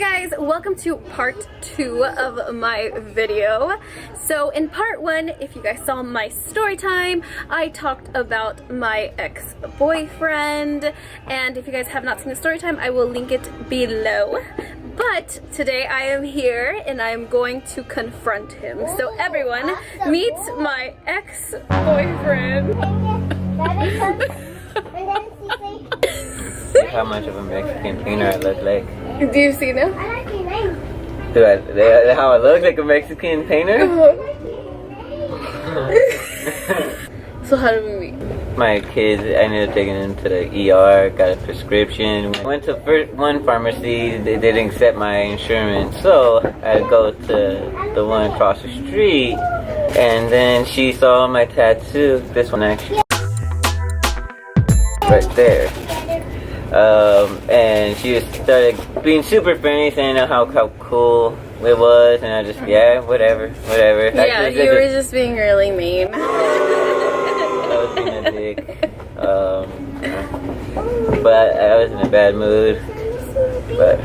guys, welcome to part 2 of my video. So in part 1, if you guys saw my story time, I talked about my ex-boyfriend, and if you guys have not seen the story time, I will link it below. But today I am here and I am going to confront him. So everyone, meet my ex-boyfriend. How much of a Mexican painter I look like? Do you see them? How I look like a Mexican painter? So how did we meet? My kids, I ended up taking them to the ER, got a prescription. Went to one pharmacy, they didn't accept my insurance, so I go to the one across the street, and then she saw my tattoo, this one actually, right there. And she just started being super friendly, saying how cool it was, and I just, yeah, whatever. Yeah, Actually, you were just being really mean. I was being a dick. But I was in a bad mood. But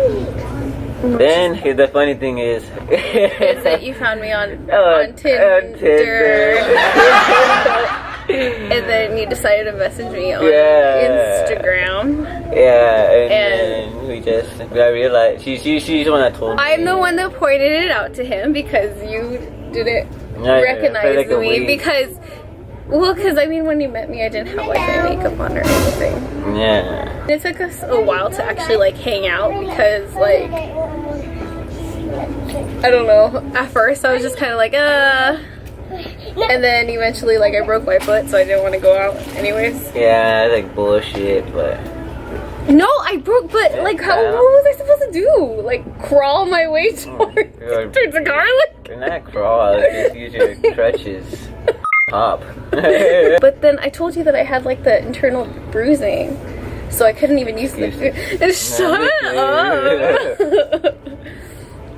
then, the funny thing is that you found me on Tinder. And then you decided to message me on Instagram. Yeah, and I realized she's the one that told me. I'm the one that pointed it out to him because you didn't recognize like me because I mean when you met me I didn't have like my makeup on or anything. Yeah. It took us a while to actually like hang out because like I don't know, at first I was just kind of like and then eventually, like, I broke my foot, so I didn't want to go out anyways. Yeah, like bullshit, but... No, I broke, but, like, what was I supposed to do? Like, crawl my way towards the car? Like... Not crawl, just use your crutches. Hop. But then I told you that I had, like, the internal bruising, so I couldn't even use the... Shut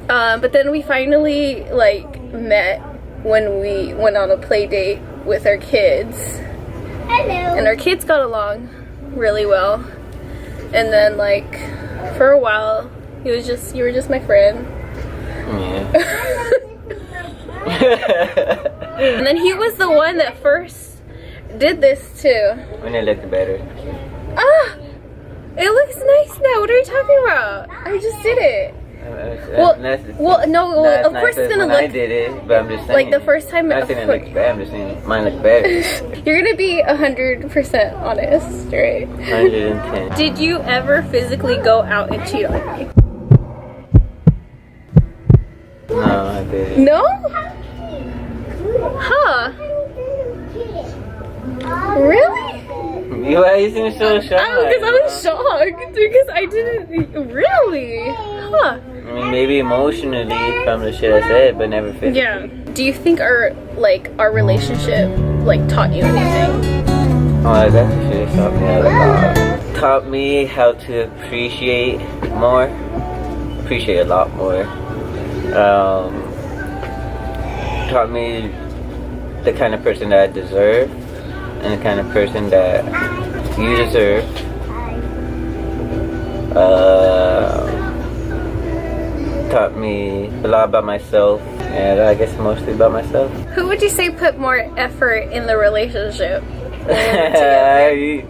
up! But then we finally, like, met when we went on a play date with our kids. Hello. And our kids got along really well. And then like for a while you were just my friend. Yeah. And then he was the one that first did this too. When it looked better. Ah! It looks nice now. What are you talking about? I just did it. Of course it's gonna look. I did it, but I'm just saying. Like the first time. I'm not saying it looks bad. I'm just saying mine looks better. You're gonna be 100% honest, right? 110. Did you ever physically go out and cheat on me? No, I didn't. No? Huh? Really? Why you seem so shocked? Because I was shocked because I didn't really. Huh? I mean, maybe emotionally from the shit I said, but never physically. Yeah. Do you think our relationship like taught you anything? Oh, that shit taught me a lot. Taught me how to appreciate a lot more. Taught me the kind of person that I deserve and the kind of person that you deserve. Taught me a lot about myself, and I guess mostly about myself. Who would you say put more effort in the relationship?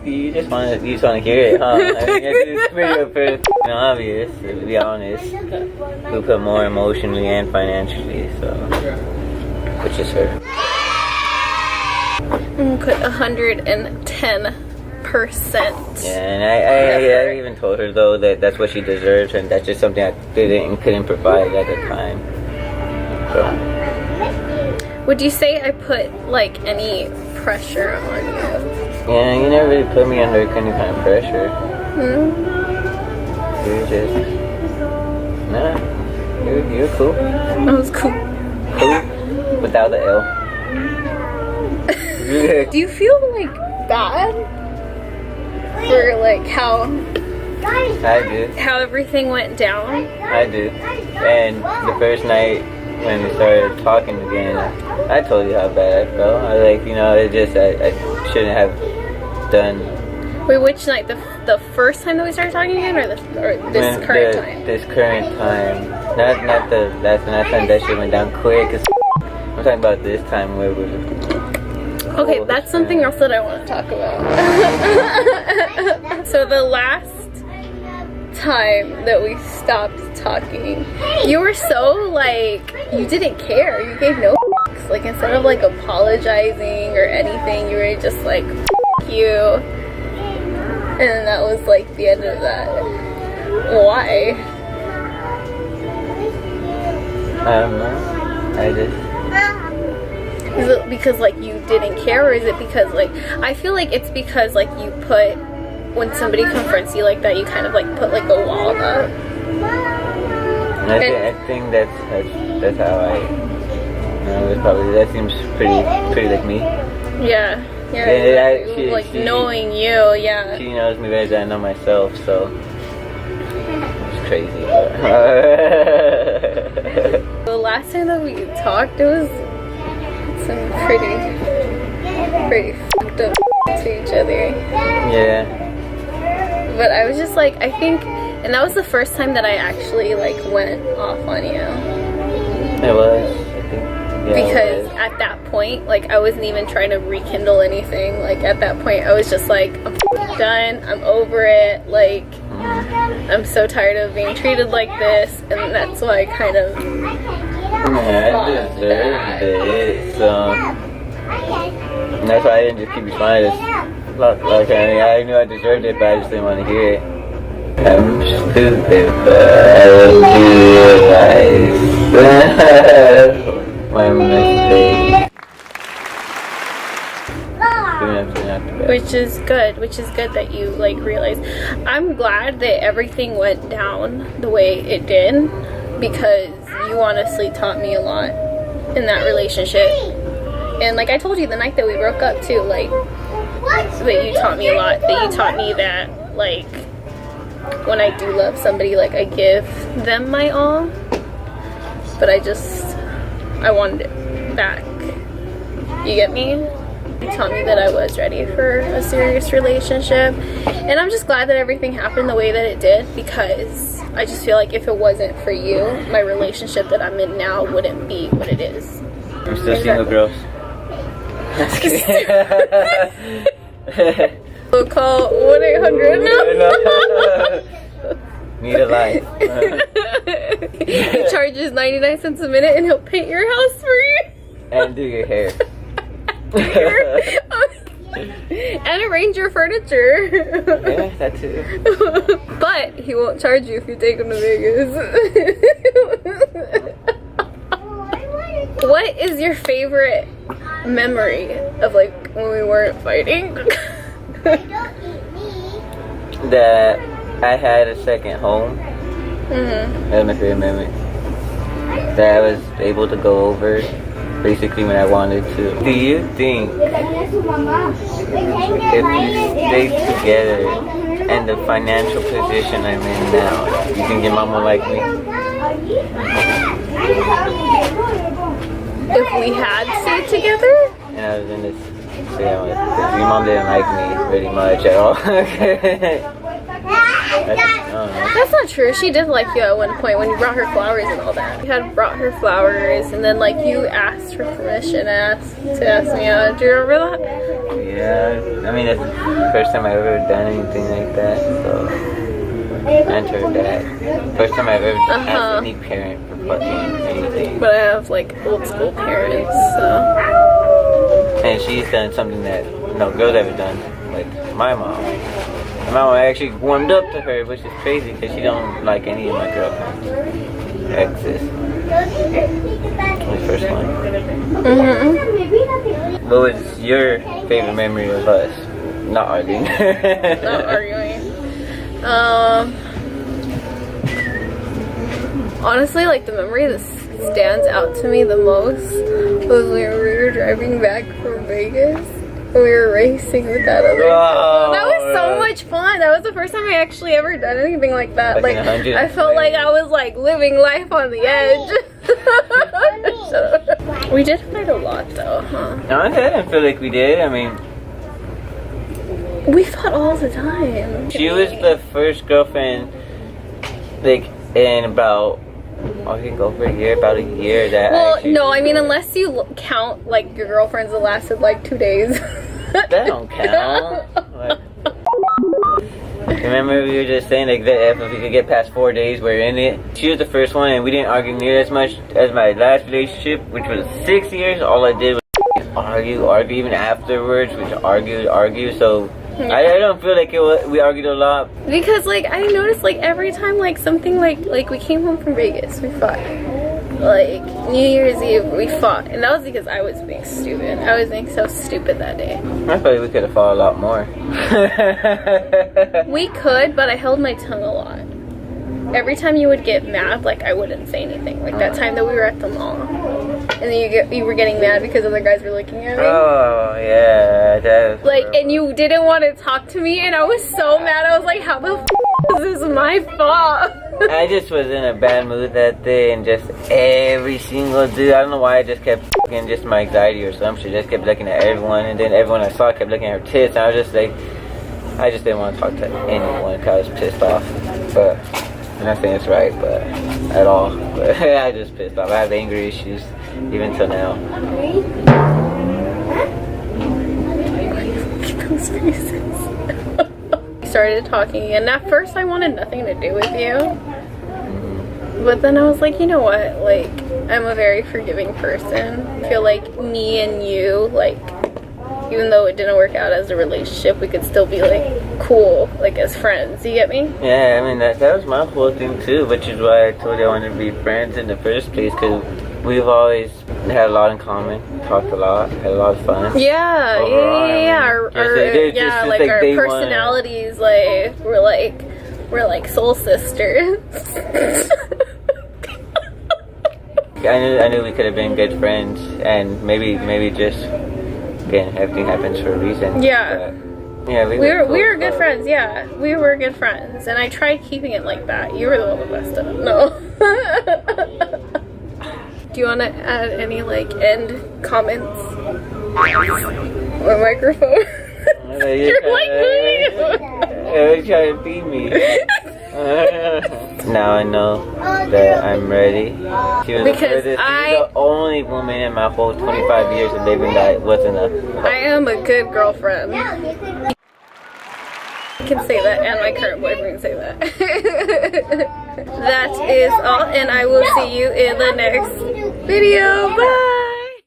you just want to hear it, huh? I mean, it's pretty obvious, to be honest. Who put more emotionally and financially, so which is her. Put 110%. Yeah, and I even told her though that that's what she deserves, and that's just something I couldn't provide at the time. So. Would you say I put like any pressure on you? Yeah, you never really put me under any kind of pressure. You're just you're cool. I was cool. Cool without the L. Do you feel like bad for like how I do. How everything went down? I do. And the first night when we started talking again, I told you how bad I felt. I was like, you know, it just I shouldn't have done Wait, which night? The first time that we started talking again, or this current time? This current time. Not the last time that shit went down quick. I'm talking about this time where we were. Okay, that's something else that I want to talk about. So the last time that we stopped talking, you were so like, you didn't care. You gave no fucks. Like, instead of like apologizing or anything, you were just like, F you. And that was like the end of that. Why? I don't know. I just. Is it because like you didn't care, or is it because like, I feel like it's because like you put, when somebody confronts you like that, you kind of like put like a wall up. I think that's how I. It's probably, that seems pretty like me. Yeah. Like knowing you, yeah. She knows me better than I know myself, so it's crazy. The last time that we talked, it was some pretty fucked up to each other. Yeah. But I was just like, I think, and that was the first time that I actually like went off on you. It was, I think. Yeah, because at that point, like, I wasn't even trying to rekindle anything. Like, at that point, I was just like, I'm done, I'm over it, like, I'm so tired of being treated like this, and that's why I kind of I deserved it, so that's why I didn't just keep responding. Like, I mean, I knew I deserved it, but I just didn't want to hear it. I'm stupid, but I realize my mistake. Which is good that you like realize. I'm glad that everything went down the way it did, because you honestly taught me a lot in that relationship. And like I told you the night that we broke up too, like, that you taught me a lot, that you taught me that like when I do love somebody, like I give them my all, but I wanted it back. You get me? You taught me that I was ready for a serious relationship, and I'm just glad that everything happened the way that it did, because I just feel like if it wasn't for you, my relationship that I'm in now wouldn't be what it is. I'm still single, girls. Just kidding. We'll call 1-800 now. Need a life. He charges 99 cents a minute and he'll paint your house for you. And do your hair. And arrange your furniture. Yeah, that too. But he won't charge you if you take him to Vegas. What is your favorite memory of like when we weren't fighting? That I had a second home. Mm-hmm. That was my favorite memory. That I was able to go over basically when I wanted to. Do you think if we stay together and the financial position I'm in now, you think your mom will like me? If we had stayed together? And I was in this, because your mom didn't like me pretty much at all. That's not true. She did like you at one point when you brought her flowers and all that. You had brought her flowers, and then like you asked for permission to ask me out. Do you remember that? Yeah, I mean that's the first time I've ever done anything like that, so enter that. First time I've ever asked any parent for fucking anything. But I have like old school parents, so. And she's done something that no girl's ever done, like my mom. My mom actually warmed up to her, which is crazy because she don't like any of my girlfriends. Exes. My first one. Mm-hmm. What was your favorite memory of us? Not arguing. Not arguing. Honestly, like the memory that stands out to me the most was when we were driving back from Vegas. We were racing with that other girl. That was so much fun. That was the first time I actually ever done anything like that. Like I felt like I was like living life on the edge. We did fight a lot though, huh? No, I didn't feel like we did. I mean, We fought all the time. She was the first girlfriend, like, in about, I think over a year, about a year that Well, no, I mean, unless you count, like, your girlfriends that lasted, like, 2 days. That don't count. Like, remember we were just saying, like, that if we could get past 4 days, we're in it. She was the first one, and we didn't argue near as much as my last relationship, which was 6 years. All I did was argue, even afterwards, which argue, so I don't feel like we argued a lot. Because, like, I noticed, like, every time, like, something, like we came home from Vegas, we fought. Like, New Year's Eve, we fought. And that was because I was being stupid. I was being so stupid that day. I thought we could have fought a lot more. We could, but I held my tongue a lot. Every time you would get mad, like, I wouldn't say anything. Like, that time that we were at the mall. And then you were getting mad because other guys were looking at me. Oh, yeah. That like, and you didn't want to talk to me, and I was so mad. I was like, how the f is this my fault? I just was in a bad mood that day, and just every single dude, I don't know why I just kept fucking just my anxiety or some shit, just kept looking at everyone, and then everyone I saw kept looking at her tits, and I was just like, I just didn't want to talk to anyone because I was pissed off. But I'm not saying it's right, but at all. But I just pissed off. I have anger issues even till now. Those faces. We started talking, and at first I wanted nothing to do with you. But then I was like, you know what? Like, I'm a very forgiving person. I feel like me and you, like, even though it didn't work out as a relationship, we could still be, like, cool, like, as friends. You get me? Yeah, I mean, that was my whole thing, too, which is why I told you I wanted to be friends in the first place, because we've always had a lot in common, talked a lot, had a lot of fun. Yeah, overall, yeah. Our personalities, like, we're like soul sisters. I knew we could have been good friends, and maybe just, again, everything happens for a reason. Yeah. But, yeah, we were good friends. Yeah, we were good friends, and I tried keeping it like that. You were the one that messed up. No. Do you want to add any, like, end comments on the microphone? You're like you're trying to beat me. Now I know that I'm ready. She was because the only woman in my whole 25 years of living that wasn't a. I am a good girlfriend. I can say that, and my current boyfriend can say that. That is all, and I will see you in the next video. Bye!